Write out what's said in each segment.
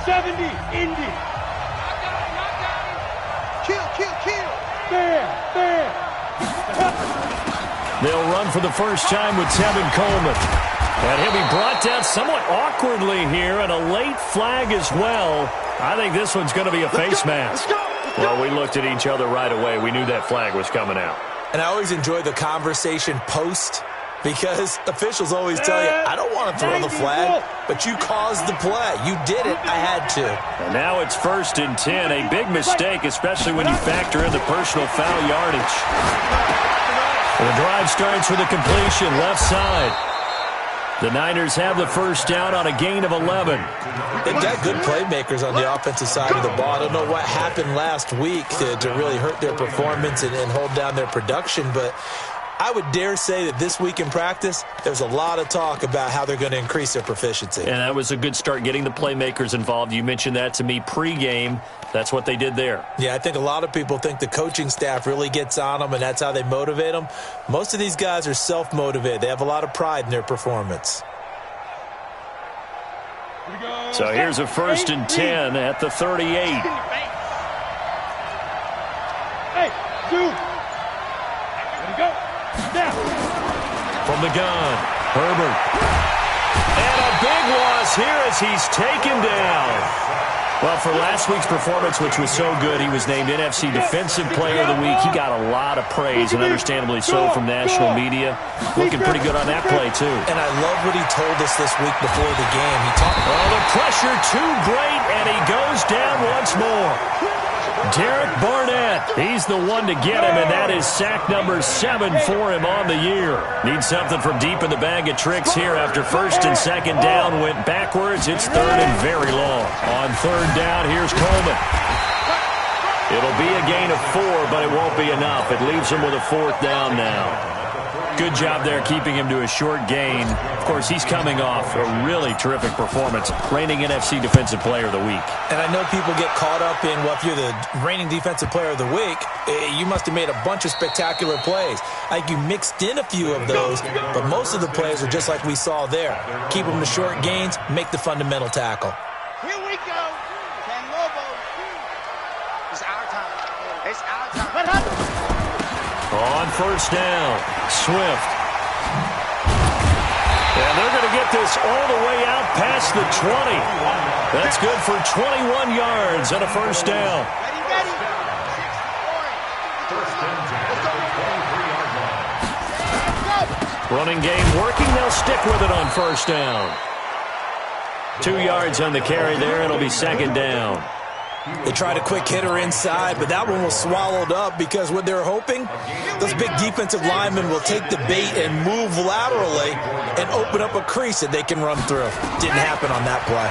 70, Indy. Kill. Fair. They'll run for the first time with Tevin Coleman. And he'll be brought down somewhat awkwardly here, and a late flag as well. I think this one's going to be a face mask. Well, we looked at each other right away. We knew that flag was coming out. And I always enjoy the conversation post, because officials always tell you, I don't want to throw the flag, but you caused the play. You did it. I had to. And now it's 1st and 10. A big mistake, especially when you factor in the personal foul yardage. The drive starts with a completion left side. The Niners have the first down on a gain of 11. They've got good playmakers on the offensive side of the ball. I don't know what happened last week to really hurt their performance and hold down their production, but I would dare say that this week in practice, there's a lot of talk about how they're going to increase their proficiency. And that was a good start, getting the playmakers involved. You mentioned that to me pregame. That's what they did there. Yeah, I think a lot of people think the coaching staff really gets on them, and that's how they motivate them. Most of these guys are self-motivated. They have a lot of pride in their performance. So here's a 1st and 10 at the 38. Hey, dude. Go. Snap. From the gun, Herbert. And a big loss here as he's taken down. Well, for last week's performance, which was so good, he was named NFC Defensive Player of the Week. He got a lot of praise, and understandably so, from national media. Looking pretty good on that play, too. And I love what he told us this week before the game. He talked about the pressure too great, and he goes down once more. Derek Barnett, he's the one to get him, and that is sack number 7 for him on the year. Needs something from deep in the bag of tricks here after 1st and 2nd down went backwards. It's 3rd and very long. On 3rd down, here's Coleman. It'll be a gain of 4, but it won't be enough. It leaves him with a 4th down now. Good job there keeping him to a short gain. Of course, he's coming off a really terrific performance, reigning NFC Defensive Player of the Week. And I know people get caught up in, well, if you're the reigning Defensive Player of the Week, you must have made a bunch of spectacular plays. I think you mixed in a few of those, but most of the plays are just like we saw there. Keep them to short gains, make the fundamental tackle. Here we go. Can Lobo. It's our time. It's our time. What happened? On 1st down, Swift. And they're going to get this all the way out past the 20. That's good for 21 yards and a 1st down. Ready. Running game working. They'll stick with it on 1st down. 2 yards on the carry there. It'll be 2nd down. They tried a quick hitter inside, but that one was swallowed up because what they're hoping, those big defensive linemen will take the bait and move laterally and open up a crease that they can run through. Didn't happen on that play.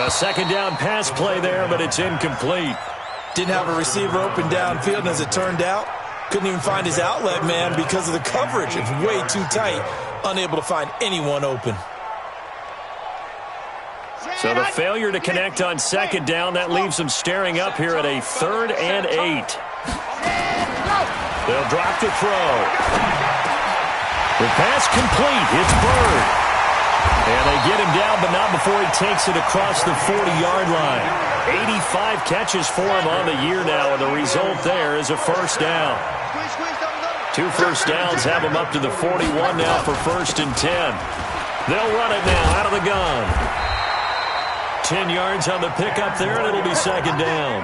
A 2nd down pass play there, but it's incomplete. Didn't have a receiver open downfield, and as it turned out, couldn't even find his outlet man because of the coverage. It's way too tight, unable to find anyone open. So the failure to connect on 2nd down, that leaves them staring up here at a 3rd and 8. They'll drop to throw. The pass complete. It's Bird. And they get him down, but not before he takes it across the 40-yard line. 85 catches for him on the year now, and the result there is a 1st down. 2 first downs have him up to the 41 now for 1st and 10. They'll run it now out of the gun. 10 yards on the pickup there, and it'll be 2nd down.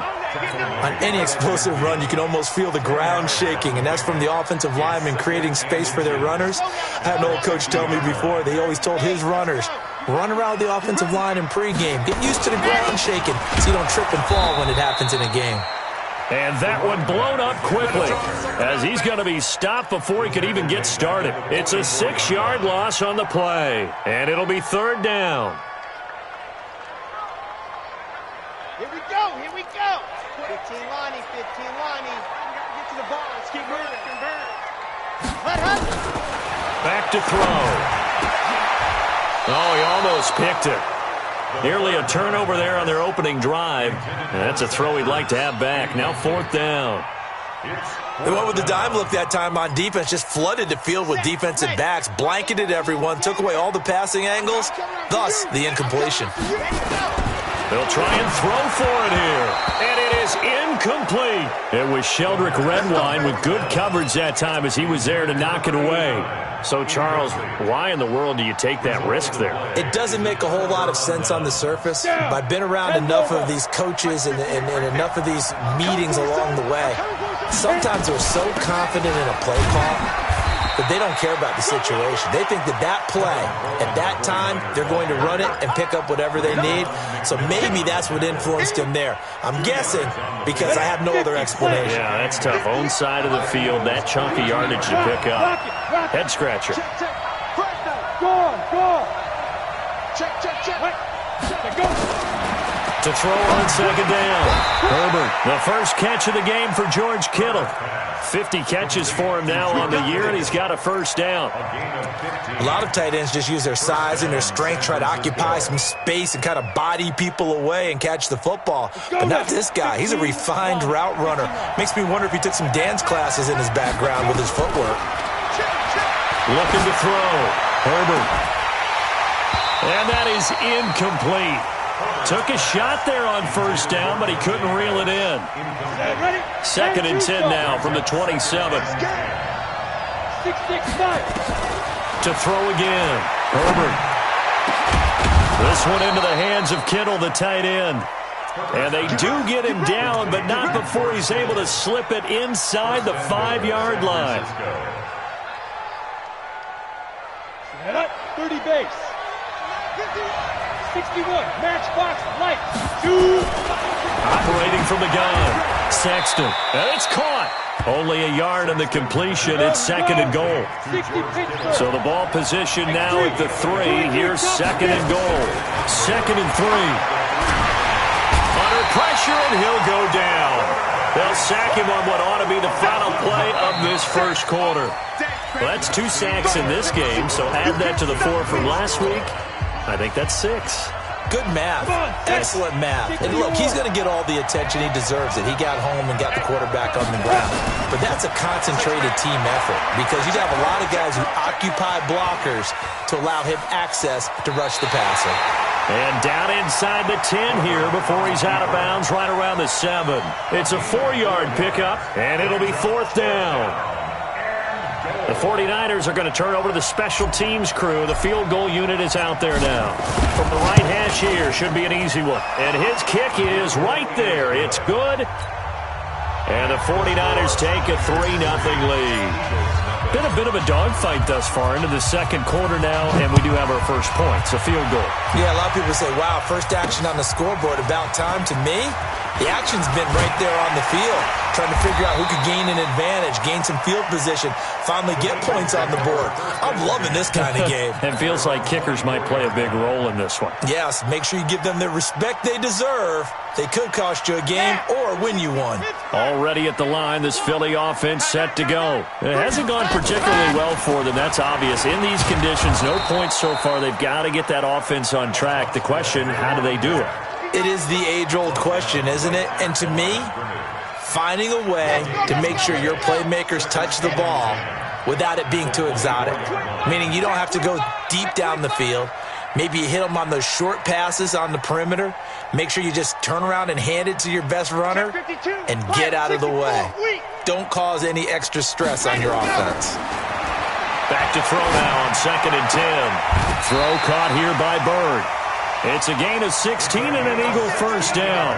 On any explosive run, you can almost feel the ground shaking, and that's from the offensive linemen creating space for their runners. I had an old coach tell me before, they always told his runners, run around the offensive line in pregame. Get used to the ground shaking so you don't trip and fall when it happens in a game. And that one blown up quickly as he's going to be stopped before he could even get started. It's a 6-yard loss on the play, and it'll be 3rd down. Here we go. 15 Lonnie. Get to the ball. Let's keep moving. Back to throw. Oh, he almost picked it. Nearly a turnover there on their opening drive. And that's a throw he'd like to have back. Now 4th down. They went with the dime look that time on defense, just flooded the field with defensive backs, blanketed everyone, took away all the passing angles, thus the incompletion. They'll try and throw for it here, and it is incomplete. It was Sheldrick Redwine with good coverage that time as he was there to knock it away. So, Charles, why in the world do you take that risk there? It doesn't make a whole lot of sense on the surface, but I've been around enough of these coaches and enough of these meetings along the way. Sometimes they're so confident in a play call that they don't care about the situation. They think that play, at that time, they're going to run it and pick up whatever they need. So maybe that's what influenced him there. I'm guessing because I have no other explanation. Yeah, that's tough. Own side of the field, that chunk of yardage to pick up. Head scratcher. Go. To throw on second down. Herbert, the first catch of the game for George Kittle. 50 catches for him now on the year, and he's got a first down. A lot of tight ends just use their size and their strength, try to occupy some space and kind of body people away and catch the football. But not this guy. He's a refined route runner. Makes me wonder if he took some dance classes in his background with his footwork. Looking to throw. Herbert. And that is incomplete. Took a shot there on first down, but he couldn't reel it in. Second and 10 now from the 27. 6-6-9. To throw again. Herbert. This one into the hands of Kittle, the tight end. And they do get him down, but not before he's able to slip it inside the 5-yard line. Head up, 30 base. 61, matchbox, light, 2. Operating from the gun. Sexton. And it's caught. Only a yard on the completion. It's second and goal. So the ball position now at the 3. Here's second and goal. Second and 3. Under pressure, and he'll go down. They'll sack him on what ought to be the final play of this first quarter. Well, that's 2 sacks in this game, so add that to the 4 from last week. I think that's 6. Good math. Excellent math. And look, he's going to get all the attention he deserves it. He got home and got the quarterback on the ground. But that's a concentrated team effort because you'd have a lot of guys who occupy blockers to allow him access to rush the passer. And down inside the 10 here before he's out of bounds right around the 7. It's a 4-yard pickup, and it'll be 4th down. The 49ers are going to turn over to the special teams crew. The field goal unit is out there now. From the right hash here, should be an easy one. And his kick is right there. It's good. And the 49ers take a 3-0 lead. Been a bit of a dogfight thus far into the second quarter now, and we do have our first points, a field goal. Yeah, a lot of people say, wow, first action on the scoreboard, about time. To me, the action's been right there on the field, trying to figure out who could gain an advantage, gain some field position, finally get points on the board. I'm loving this kind of game. It feels like kickers might play a big role in this one. Yes, make sure you give them the respect they deserve. They could cost you a game or win you one. Already at the line, this Philly offense set to go. It hasn't gone particularly well for them, that's obvious. In these conditions, no points so far. They've got to get that offense on track. The question, how do they do it? It is the age-old question, isn't it? And to me, finding a way to make sure your playmakers touch the ball without it being too exotic. Meaning you don't have to go deep down the field. Maybe you hit them on those short passes on the perimeter. Make sure you just turn around and hand it to your best runner and get out of the way. Don't cause any extra stress on your offense. Back to throw now on second and 10. Throw caught here by Bird. It's a gain of 16 and an Eagle first down.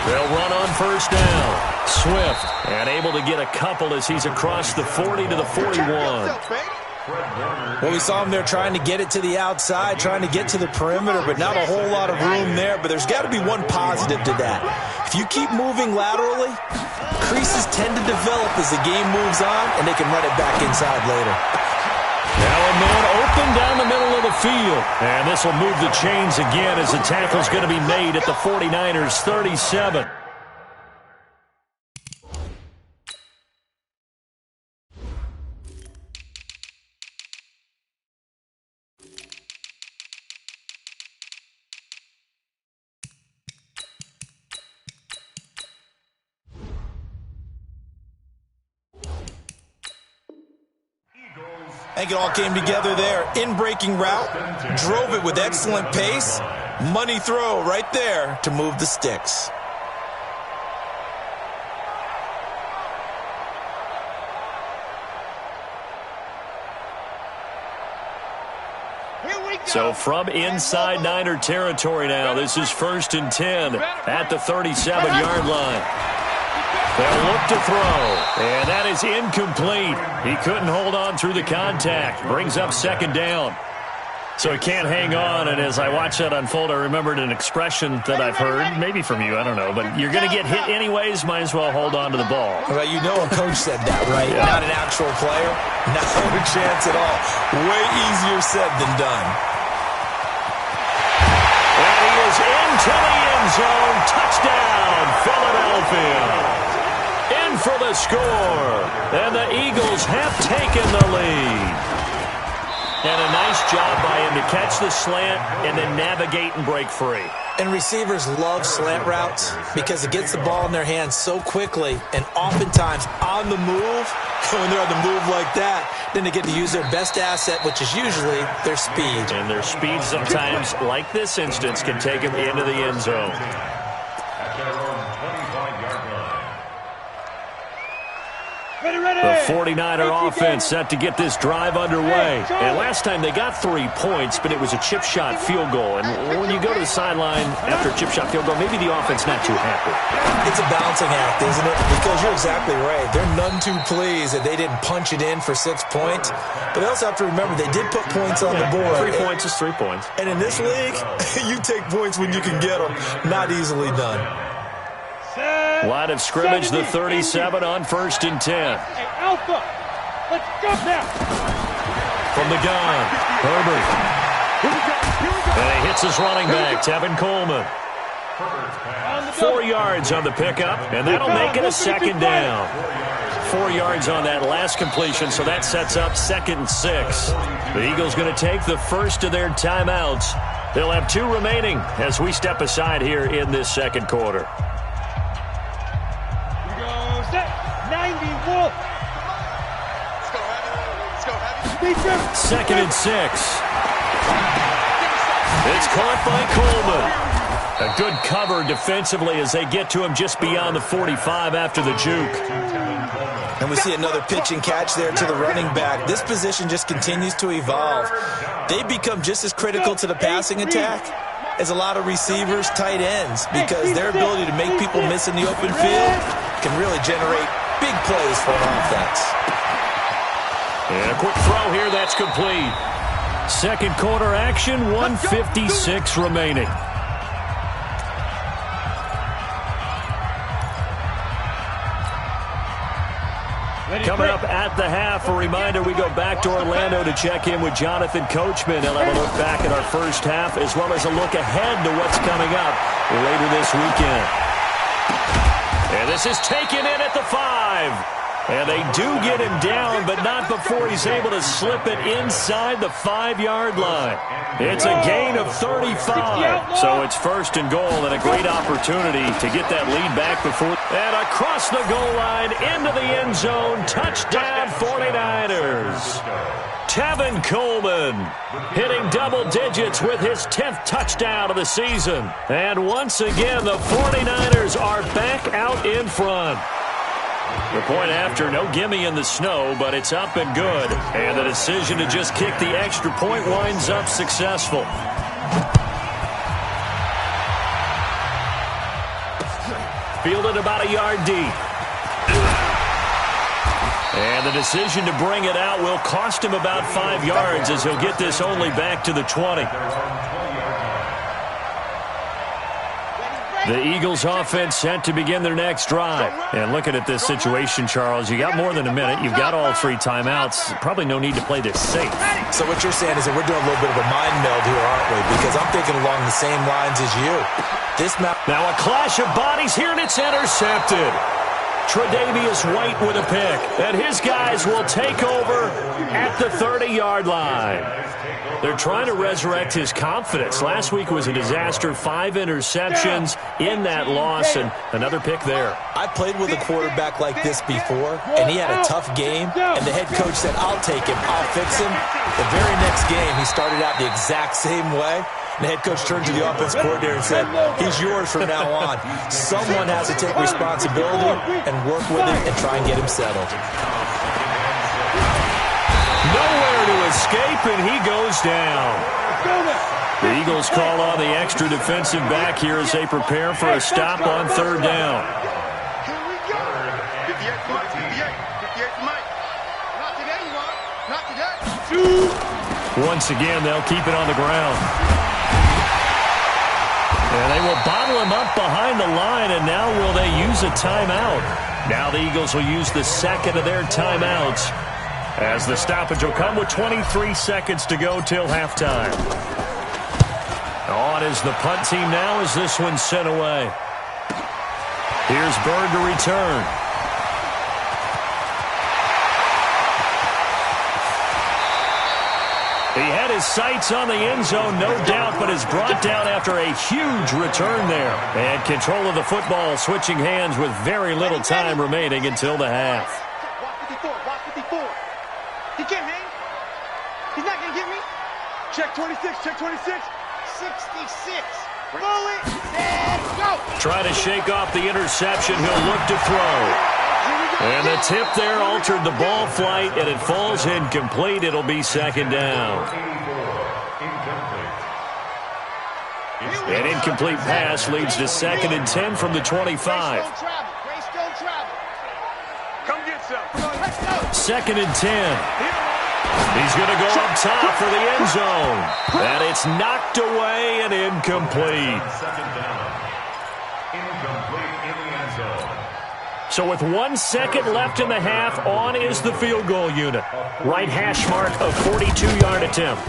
They'll run on first down. Swift, and able to get a couple as he's across the 40 to the 41. Well, we saw him there trying to get it to the outside, trying to get to the perimeter, but not a whole lot of room there. But there's got to be one positive to that. If you keep moving laterally, creases tend to develop as the game moves on, and they can run it back inside later. Now a man open down the middle of the field. And this will move the chains again as the tackle's going to be made at the 49ers 37. I think it all came together there. In-breaking route, drove it with excellent pace. Money throw right there to move the sticks. So from inside Niner territory now, this is 1st and 10 at the 37-yard line. They'll look to throw, and that is incomplete. He couldn't hold on through the contact. Brings up 2nd down. So he can't hang on, and as I watched that unfold, I remembered an expression that I've heard, maybe from you, I don't know, but you're going to get hit anyways, might as well hold on to the ball. Well, you know a coach said that, right? Yeah. Not an actual player. Not a chance at all. Way easier said than done. And he is into the end zone. Touchdown, Philadelphia. In for the score. And the Eagles have taken the lead. And a nice job by him to catch the slant and then navigate and break free. And receivers love slant routes because it gets the ball in their hands so quickly and oftentimes on the move. When they're on the move like that, then they get to use their best asset, which is usually their speed. And their speed sometimes, like this instance, can take them into the end zone. The 49er offense set to get this drive underway. And last time they got 3 points, but it was a chip shot field goal. And when you go to the sideline after a chip shot field goal, maybe the offense not too happy. It's a balancing act, isn't it? Because you're exactly right. They're none too pleased that they didn't punch it in for 6 points. But they also have to remember they did put points on the board. 3 points is 3 points. And in this league, you take points when you can get them. Not easily done. Line of scrimmage, the 37 on 1st and 10. Hey, Alpha, let's go now. From the gun, Herbert. And he hits his running back, Tevin Coleman. 4 yards on the pickup, and that'll make it a 2nd down. 4 yards on that last completion, so that sets up 2nd and 6. The Eagles going to take the first of their timeouts. They'll have 2 remaining as we step aside here in this 2nd quarter. 90 Wolf. 2nd and 6. It's caught by Coleman. A good cover defensively as they get to him just beyond the 45 after the juke. And we see another pitch and catch there to the running back. This position just continues to evolve. They become just as critical to the passing attack as a lot of receivers, tight ends, because their ability to make people miss in the open field can really generate big plays for an offense. And a quick throw here, that's complete. 2nd quarter action, 1:56 remaining. Coming up at the half, a reminder, we go back to Orlando to check in with Jonathan Coachman. He'll have a look back at our first half as well as a look ahead to what's coming up later this weekend. And this is taken in at the 5. And they do get him down, but not before he's able to slip it inside the 5-yard line. It's a gain of 35. So it's 1st and goal and a great opportunity to get that lead back before. And across the goal line into the end zone. Touchdown 49ers. Tevin Coleman hitting double digits with his 10th touchdown of the season. And once again, the 49ers are back out in front. The point after, no gimme in the snow, but it's up and good. And the decision to just kick the extra point winds up successful. Fielded about a yard deep. And the decision to bring it out will cost him about 5 yards as he'll get this only back to the 20. The Eagles offense set to begin their next drive. And looking at this situation, Charles, you got more than a minute. You've got all 3 timeouts. Probably no need to play this safe. So what you're saying is that we're doing a little bit of a mind meld here, aren't we? Because I'm thinking along the same lines as you. Now a clash of bodies here, and it's intercepted. Tre'Davious White with a pick. And his guys will take over at the 30-yard line. They're trying to resurrect his confidence. Last week was a disaster. 5 interceptions in that loss, and another pick there. I played with a quarterback like this before, and he had a tough game, and the head coach said, I'll take him, I'll fix him. The very next game, he started out the exact same way. The head coach turned to the offense coordinator and said, he's yours from now on. Someone has to take responsibility and work with him and try and get him settled. Nowhere to escape, and he goes down. The Eagles call on the extra defensive back here as they prepare for a stop on third down. Here we go. 58 for Mike. 58 for Mike. Not today, you want. Not today. Once again, they'll keep it on the ground. And they will bottle him up behind the line, and now will they use a timeout? Now the Eagles will use the second of their timeouts, as the stoppage will come with 23 seconds to go till halftime. On is the punt team now as this one's sent away. Here's Bird to return. He had his sights on the end zone, no doubt, but is brought down after a huge return there. And control of the football switching hands with very little time remaining until the half. Block 54. He can't hang. He's not going to get me. Check 26. Check 26. 66. Roll it. And go. Try to shake off the interception. He'll look to throw. And the tip there altered the ball flight, and it falls incomplete. It'll be second down. An incomplete pass leads to 2nd and 10 from the 25. Come get some. 2nd and 10. He's going to go up top for the end zone. And it's knocked away and incomplete. So with 1 second left in the half, on is the field goal unit. Right hash mark of 42-yard attempt.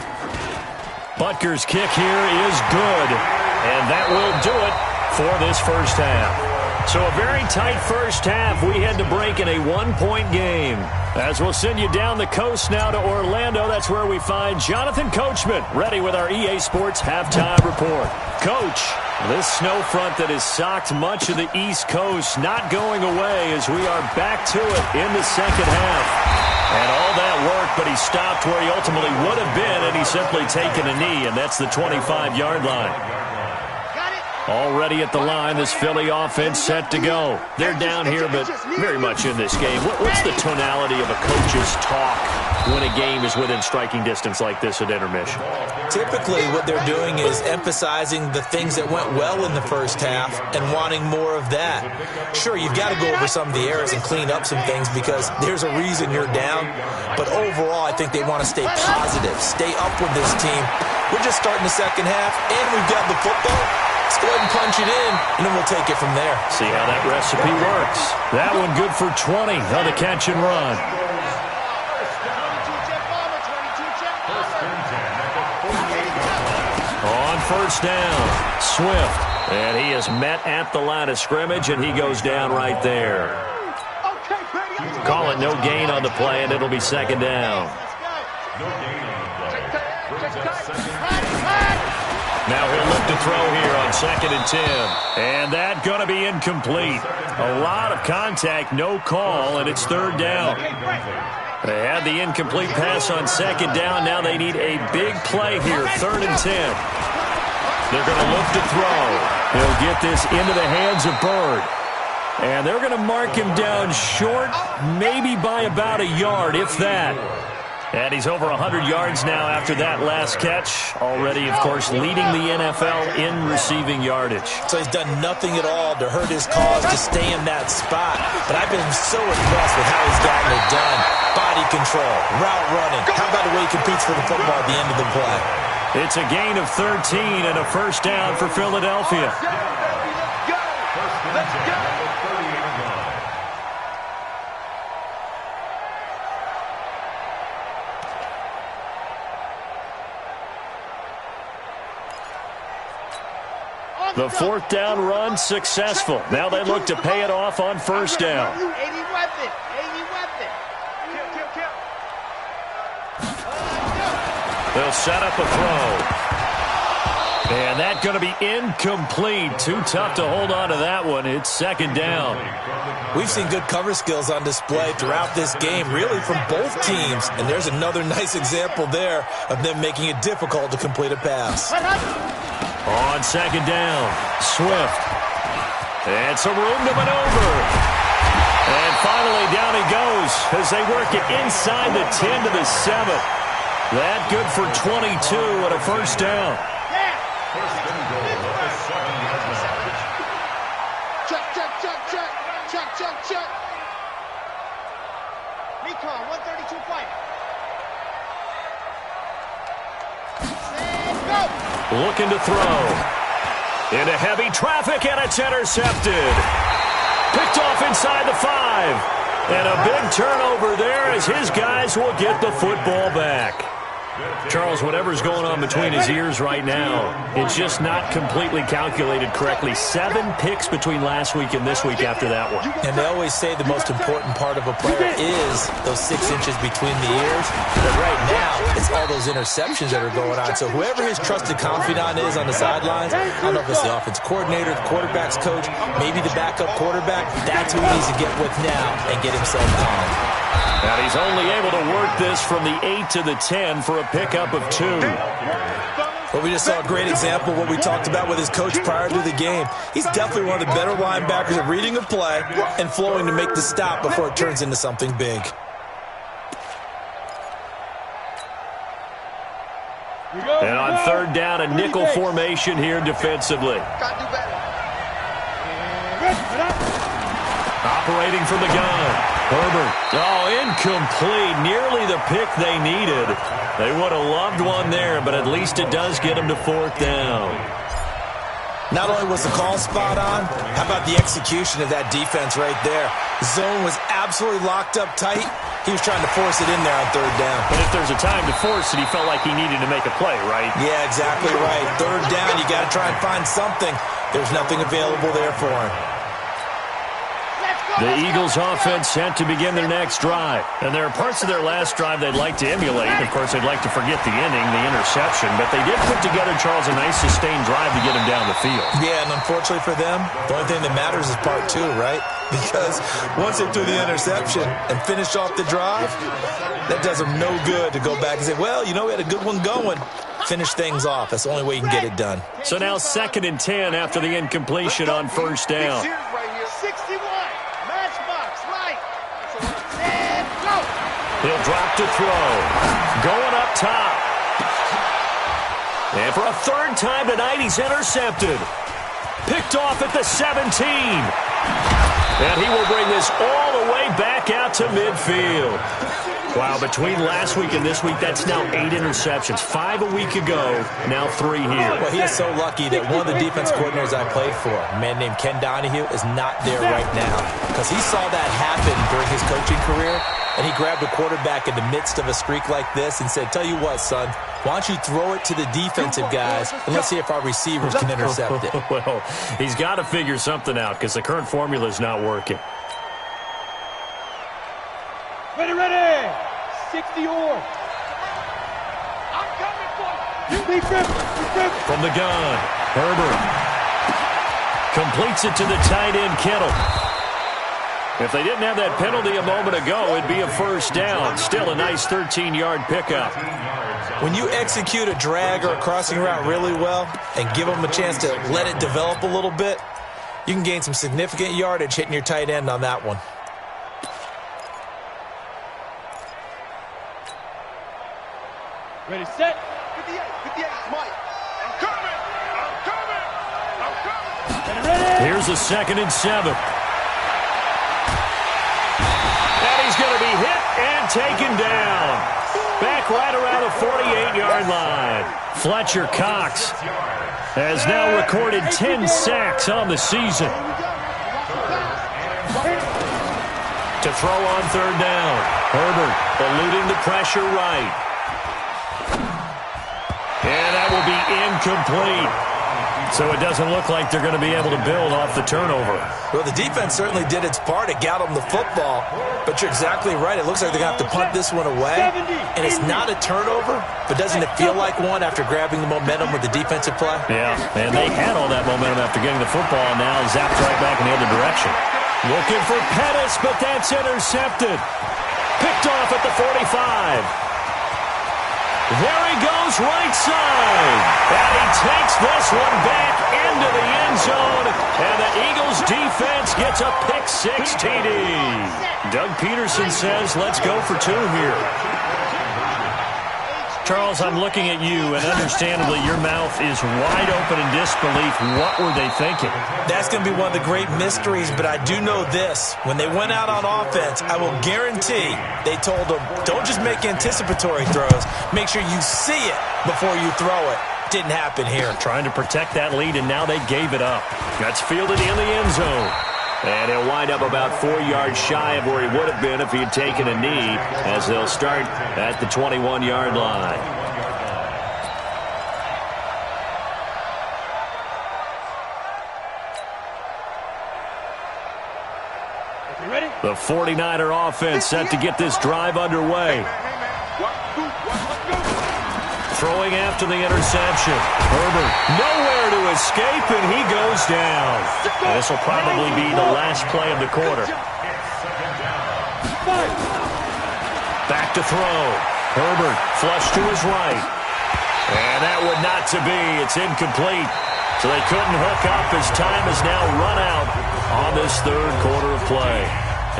Butker's kick here is good, and that will do it for this first half. So a very tight first half. We had to break in a 1-point game. As we'll send you down the coast now to Orlando, that's where we find Jonathan Coachman, ready with our EA Sports halftime report. Coach, this snow front that has socked much of the East Coast not going away as we are back to it in the second half. And all that work, but he stopped where he ultimately would have been, and he's simply taken a knee, and that's the 25-yard line. Already at the line, this Philly offense set to go. They're down here, but very much in this game. What's the tonality of a coach's talk when a game is within striking distance like this at intermission? Typically, what they're doing is emphasizing the things that went well in the first half and wanting more of that. Sure, you've got to go over some of the errors and clean up some things because there's a reason you're down. But overall, I think they want to stay positive, stay up with this team. We're just starting the second half, and we've got the football. Let's go ahead and punch it in, and then we'll take it from there. See how that recipe works. That one good for 20 on the catch and run. On first down, Swift. And he is met at the line of scrimmage, and he goes down right there. Call it no gain on the play, and it'll be second down. Now he'll look to throw here on 2nd and 10. And that going to be incomplete. A lot of contact, no call, and it's third down. They had the incomplete pass on second down. Now they need a big play here, 3rd and 10. They're going to look to throw. He'll get this into the hands of Bird. And they're going to mark him down short, maybe by about a yard, if that. And he's over 100 yards now after that last catch. Already, of course, leading the NFL in receiving yardage. So he's done nothing at all to hurt his cause to stay in that spot. But I've been so impressed with how he's gotten it done. Body control, route running. How about the way he competes for the football at the end of the play? It's a gain of 13 and a first down for Philadelphia. Let's go. The fourth down run successful. Now they look to pay it off on first down. 80 weapon. 80 weapon. They'll set up a throw. And that's going to be incomplete. Too tough to hold on to that one. It's second down. We've seen good cover skills on display throughout this game, really from both teams. And there's another nice example there of them making it difficult to complete a pass. On second down, Swift. And some room to maneuver. And finally down he goes as they work it inside the 10 to the 7. That good for 22 and a first down. Check. Recon, 132 fight. Go. Looking to throw. Into heavy traffic, and it's intercepted. Picked off inside the 5. And a big turnover there as his guys will get the football back. Charles, whatever's going on between his ears right now, it's just not completely calculated correctly. 7 picks between last week and this week after that one. And they always say the most important part of a player is those 6 inches between the ears. But right now, it's all those interceptions that are going on. So whoever his trusted confidant is on the sidelines, I don't know if it's the offense coordinator, the quarterback's coach, maybe the backup quarterback, that's who he needs to get with now and get himself calm. And he's only able to work this from the 8 to the 10 for a pickup of 2. Well, we just saw a great example of what we talked about with his coach prior to the game. He's definitely one of the better linebackers at reading a play and flowing to make the stop before it turns into something big. And on third down, a nickel formation here defensively. Operating from the gun. Herbert. Oh, incomplete. Nearly the pick they needed. They would have loved one there, but at least it does get them to fourth down. Not only was the call spot on, how about the execution of that defense right there? The zone was absolutely locked up tight. He was trying to force it in there on third down. But if there's a time to force it, he felt like he needed to make a play, right? Yeah, exactly right. Third down, you got to try and find something. There's nothing available there for him. The Eagles offense set to begin their next drive. And there are parts of their last drive they'd like to emulate. Of course, they'd like to forget the inning, the interception. But they did put together, Charles, a nice sustained drive to get him down the field. Yeah, and unfortunately for them, the only thing that matters is part 2, right? Because once they threw the interception and finished off the drive, that does them no good to go back and say, well, you know, we had a good one going. Finish things off. That's the only way you can get it done. So now 2nd and 10 after the incompletion on first down. 61. Matchbox, right. And go. He'll drop to throw. Going up top. And for a third time tonight, he's intercepted. Picked off at the 17. And he will bring this all the way back out to midfield. Wow, between last week and this week, that's now 8 interceptions. 5 a week ago, now 3 here. Well, he is so lucky that one of the defense coordinators I played for, a man named Ken Donahue, is not there right now. Because he saw that happen during his coaching career, and he grabbed a quarterback in the midst of a streak like this and said, tell you what, son, why don't you throw it to the defensive guys, and let's see if our receivers can intercept it. Well, he's got to figure something out because the current formula is not working. Ready. 60 or. I'm coming for you. Be grip. From the gun, Herbert completes it to the tight end, Kittle. If they didn't have that penalty a moment ago, it'd be a first down. Still a nice 13-yard pickup. When you execute a drag or a crossing route really well and give them a chance to let it develop a little bit, you can gain some significant yardage hitting your tight end on that one. Ready, set. 58, Mike. I'm coming. Ready. Here's a 2nd and 7. And he's going to be hit and taken down. Back right around the 48-yard line. Fletcher Cox has now recorded 10 sacks on the season. To throw on third down. Herbert eluding the pressure right. And that will be incomplete. So it doesn't look like they're going to be able to build off the turnover. Well, the defense certainly did its part. It got them the football. But you're exactly right. It looks like they're going to have to punt this one away. And it's not a turnover, but doesn't it feel like one after grabbing the momentum with the defensive play? Yeah, and they had all that momentum after getting the football, and now zapped right back in the other direction. Looking for Pettis, but that's intercepted. Picked off at the 45. There he goes, right side. And he takes this one back into the end zone. And the Eagles defense gets a pick-6 TD. Doug Peterson says, let's go for 2 here. Charles, I'm looking at you, and understandably, your mouth is wide open in disbelief. What were they thinking? That's going to be one of the great mysteries, but I do know this. When they went out on offense, I will guarantee they told them, don't just make anticipatory throws. Make sure you see it before you throw it. Didn't happen here. Trying to protect that lead, and now they gave it up. That's fielded in the end zone. And he'll wind up about 4 yards shy of where he would have been if he had taken a knee, as they'll start at the 21-yard line. The 49er offense set to get this drive underway. Throwing after the interception. Herbert nowhere to escape, and he goes down. And this will probably be the last play of the quarter. Back to throw. Herbert flush to his right. And that would not to be. It's incomplete. So they couldn't hook up as time has now run out on this third quarter of play.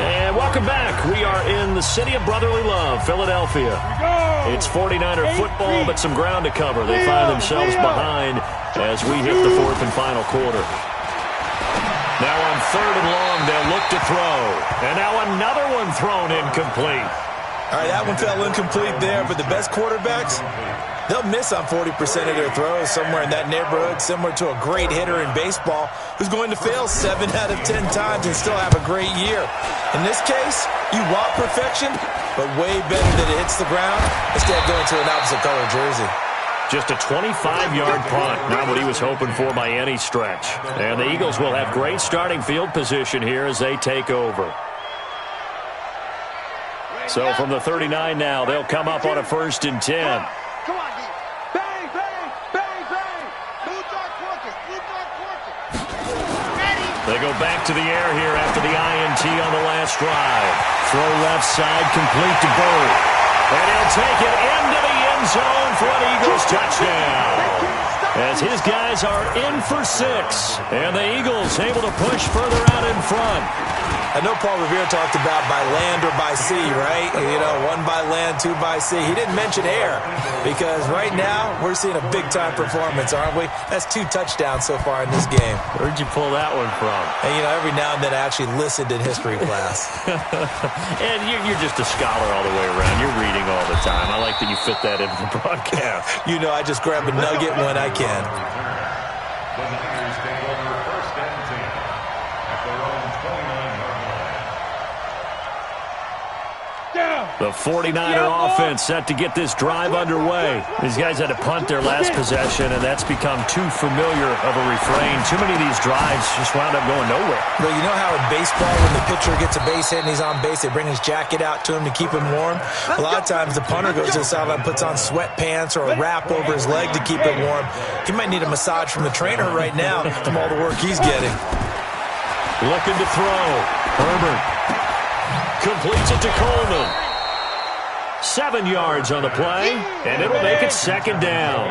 And welcome back. We are in the city of brotherly love, Philadelphia. It's 49er football, but some ground to cover. They find themselves behind as we hit the fourth and final quarter. Now on 3rd and long, they'll look to throw. And now another one thrown incomplete. All right, that one fell incomplete there, but the best quarterbacks, they'll miss on 40% of their throws somewhere in that neighborhood, similar to a great hitter in baseball who's going to fail 7 out of 10 times and still have a great year. In this case, you want perfection, but way better that it hits the ground instead of going to an opposite color jersey. Just a 25-yard punt, not what he was hoping for by any stretch. And the Eagles will have great starting field position here as they take over. So from the 39 now, they'll come up on a 1st and 10. Come on, D. Bang, bang, bang, bang. Blue dart working, blue dart working. Ready. They go back to the air here after the INT on the last drive. Throw left side, complete to Bird. And he'll take it into the end zone for an Eagles touchdown. As his guys are in for 6. And the Eagles able to push further out in front. I know Paul Revere talked about by land or by sea, right? You know, 1 by land, 2 by sea. He didn't mention air because right now we're seeing a big-time performance, aren't we? That's 2 touchdowns so far in this game. Where'd you pull that one from? And, you know, every now and then I actually listened in history class. And you're just a scholar all the way around. You're reading all the time. I like that you fit that into the broadcast. You know, I just grab a nugget when I can. The 49er offense set to get this drive underway. These guys had to punt their last possession, and that's become too familiar of a refrain. Too many of these drives just wound up going nowhere. Well, you know how in baseball, when the pitcher gets a base hit and he's on base, they bring his jacket out to him to keep him warm? A lot of times the punter goes to the sideline, puts on sweatpants or a wrap over his leg to keep it warm. He might need a massage from the trainer right now from all the work he's getting. Looking to throw. Herbert completes it to Coleman. 7 yards on the play, and it'll make it 2nd down.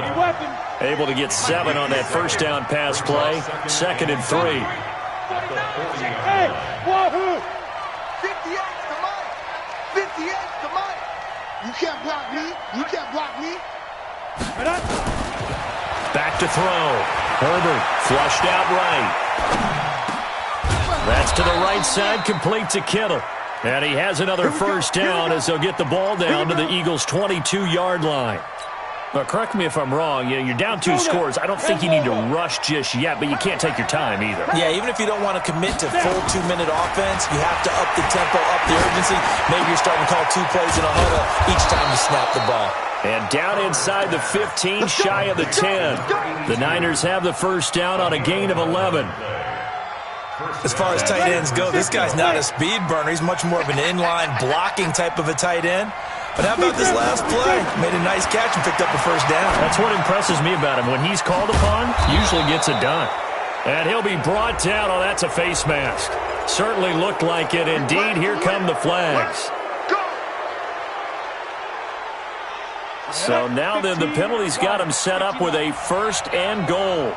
Able to get 7 on that 1st down pass play. 2nd and 3. Hey, wahoo! 58 to mine. 58 to mine. You can't block me. You can't block me. Back to throw. Herbert flushed out right. That's to the right side, complete to Kittle. And he has another 1st down as they'll get the ball down to the Eagles' 22-yard line. But correct me if I'm wrong. You know, you're down 2 scores. I don't think you need to rush just yet, but you can't take your time either. Yeah, even if you don't want to commit to full 2-minute offense, you have to up the tempo, up the urgency. Maybe you're starting to call 2 plays in a huddle each time you snap the ball. And down inside the 15, shy of the 10. The Niners have the first down on a gain of 11. As far as tight ends go, this guy's not a speed burner. He's much more of an inline blocking type of a tight end. But how about this last play? Made a nice catch and picked up a first down. That's what impresses me about him. When he's called upon, usually gets it done. And he'll be brought down. Oh, that's a face mask. Certainly looked like it. Indeed, here come the flags. So now then, the penalty's got him set up with a first and goal.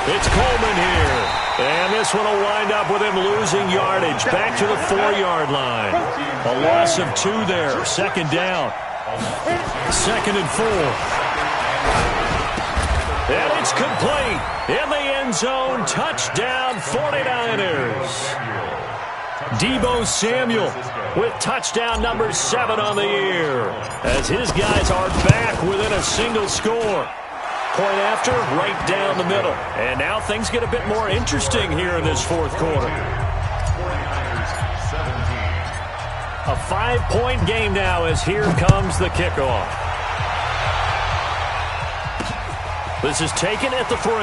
It's Coleman here. And this one will wind up with him losing yardage. Back to the 4-yard line. A loss of 2 there. Second down. Second and 4. And it's complete. In the end zone. Touchdown 49ers. Deebo Samuel with touchdown number 7 on the year. As his guys are back within a single score. Point after, right down the middle. And now things get a bit more interesting here in this fourth quarter. A 5-point game now as here comes the kickoff. This is taken at the 3.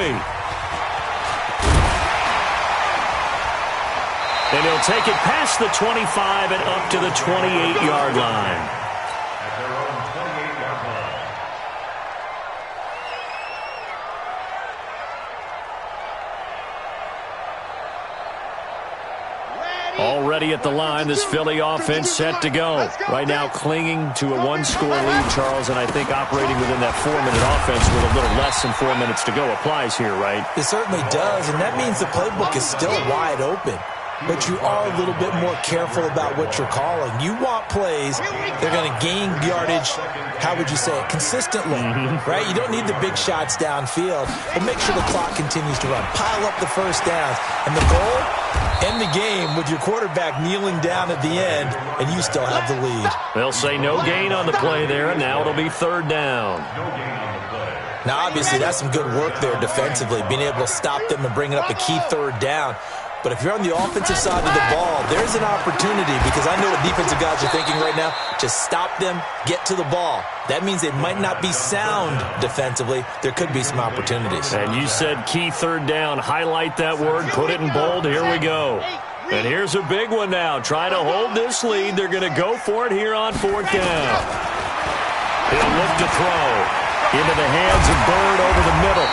And he'll take it past the 25 and up to the 28-yard line. Already at the line, this Philly offense set to go. Right now clinging to a 1-score lead, Charles, and I think operating within that 4-minute offense with a little less than 4 minutes to go applies here, right? It certainly does, and that means the playbook is still wide open. But you are a little bit more careful about what you're calling. You want plays that are going to gain yardage, how would you say it, consistently, right? You don't need the big shots downfield, but make sure the clock continues to run. Pile up the first downs. And the goal, end the game with your quarterback kneeling down at the end, and you still have the lead. They'll say no gain on the play there, and now it'll be third down. Now, obviously, that's some good work there defensively, being able to stop them and bringing up a key third down. But if you're on the offensive side of the ball, there's an opportunity, because I know what defensive guys are thinking right now. Just stop them, get to the ball. That means they might not be sound defensively. There could be some opportunities. And you said key third down. Highlight that word, put it in bold. Here we go. And here's a big one now. Trying to hold this lead. They're going to go for it here on fourth down. He'll look to throw. Into the hands of Bird over the middle.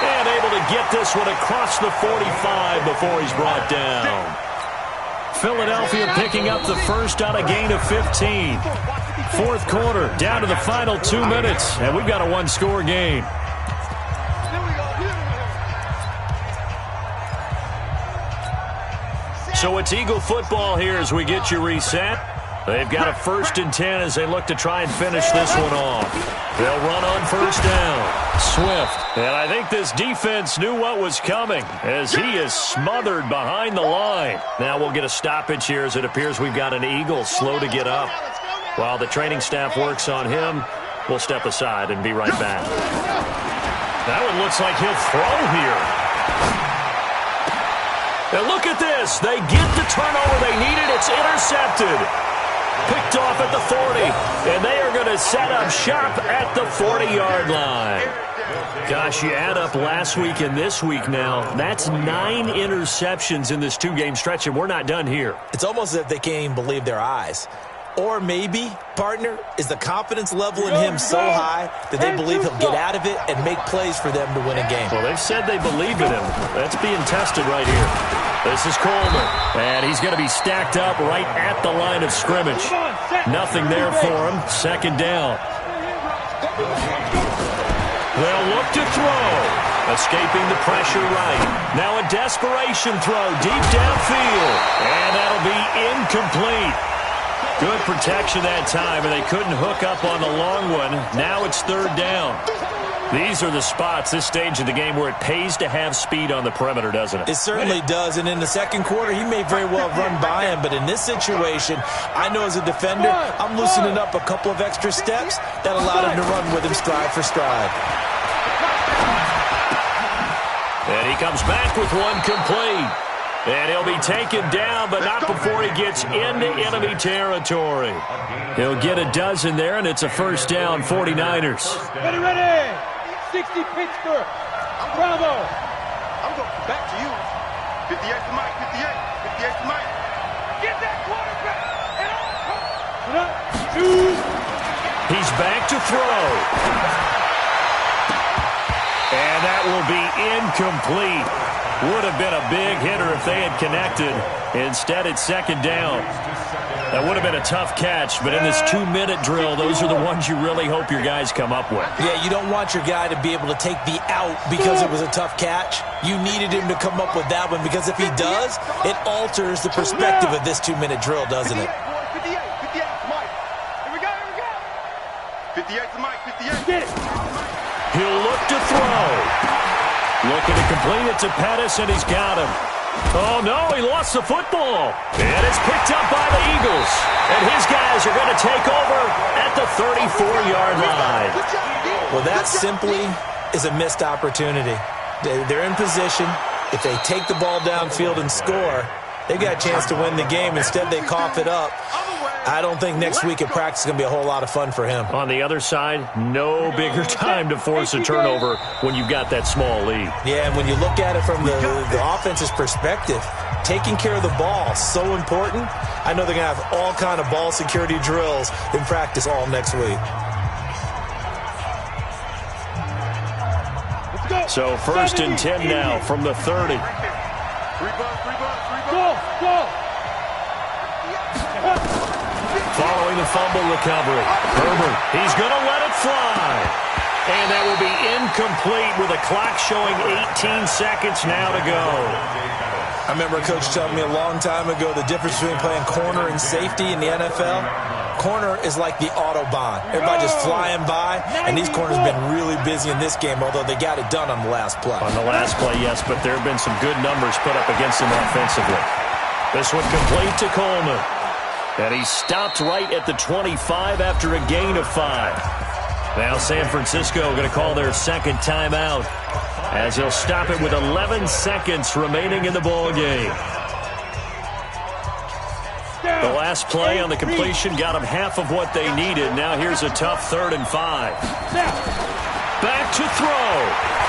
And able to get this one across the 45 before he's brought down. Philadelphia picking up the first on a gain of 15. Fourth quarter, down to the final 2 minutes, and we've got a 1-score game. So it's Eagle football here as we get you reset. They've got a 1st and 10 as they look to try and finish this one off. They'll run on first down. Swift. And I think this defense knew what was coming as he is smothered behind the line. Now we'll get a stoppage here as it appears we've got an Eagle slow to get up. While the training staff works on him, we'll step aside and be right back. That one looks like he'll throw here. And look at this. They get the turnover they needed. It's intercepted. Picked off at the 40, and they are going to set up shop at the 40-yard line. Gosh, you add up last week and this week now, that's 9 interceptions in this 2-game stretch, and we're not done here. It's almost as if they can't even believe their eyes. Or maybe, partner, is the confidence level in him so high that they believe he'll get out of it and make plays for them to win a game. Well, they've said they believe in him. That's being tested right here. This is Coleman, and he's going to be stacked up right at the line of scrimmage. Nothing there for him. Second down. They'll look to throw. Escaping the pressure right. Now a desperation throw deep downfield, and that'll be incomplete. Good protection that time, and they couldn't hook up on the long one. Now it's third down. These are the spots, this stage of the game, where it pays to have speed on the perimeter, doesn't it? It certainly does, and in the second quarter, he may very well run by him, but in this situation, I know as a defender, I'm loosening up a couple of extra steps that allowed him to run with him stride for stride. And he comes back with one complete. And he'll be taken down, but not before he gets into enemy territory. He'll get a dozen there, and it's a first down, 49ers. Ready, ready. 60 Pittsburgh. Bravo. I'm going back to you. 58 to Mike, 58. 58 to Mike. Get that quarterback. And Two. He's back to throw. And that will be incomplete. Would have been a big hitter if they had connected. Instead, it's second down. That would have been a tough catch, but in this 2-minute drill, those are the ones you really hope your guys come up with. Yeah, you don't want your guy to be able to take the out because it was a tough catch. You needed him to come up with that one because if he does, it alters the perspective of this 2-minute drill, doesn't it? 58 to Mike. Here we go, here we go. 58 to Mike, 58. Get it. He'll look to throw. Looking to complete it to Pettis, and he's got him. Oh, no, he lost the football. And it's picked up by the Eagles. And his guys are going to take over at the 34-yard line. Well, that simply is a missed opportunity. They're in position. If they take the ball downfield and score, they've got a chance to win the game. Instead, they cough it up. I don't think next week at practice is going to be a whole lot of fun for him. On the other side, no bigger time to force a turnover when you've got that small lead. Yeah, and when you look at it from the offense's perspective, taking care of the ball, so important. I know they're going to have all kind of ball security drills in practice all next week. So first and 10 now from the 30. Go. Following the fumble recovery, Herbert, he's going to let it fly. And that will be incomplete with a clock showing 18 seconds now to go. I remember a coach telling me a long time ago the difference between playing corner and safety in the NFL. Corner is like the Autobahn. Everybody just flying by, and these corners have been really busy in this game, although they got it done on the last play. On the last play, yes, but there have been some good numbers put up against them offensively. This one complete to Coleman. And he stopped right at the 25 after a gain of 5. Now San Francisco going to call their second timeout as he'll stop it with 11 seconds remaining in the ball game. The last play on the completion got them half of what they needed. Now here's a tough 3rd and 5. Back to throw.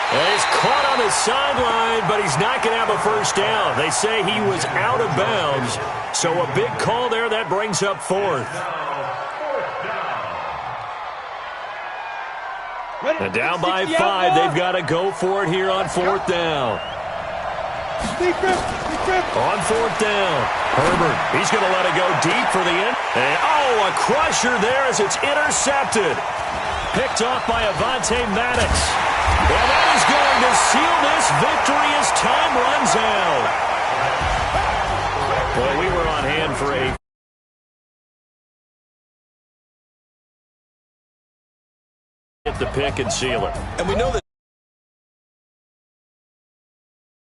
And he's caught on the sideline, but he's not going to have a first down. They say he was out of bounds, so a big call there. That brings up 4th. And down by 5, they've got to go for it here on 4th down. On 4th down, Herbert, he's going to let it go deep for the end. And, a crusher there as it's intercepted. Picked off by Avonte Maddox. Well, that is going to seal this victory as time runs out. Well, we were on hand for a hit the pick and seal it. And we know that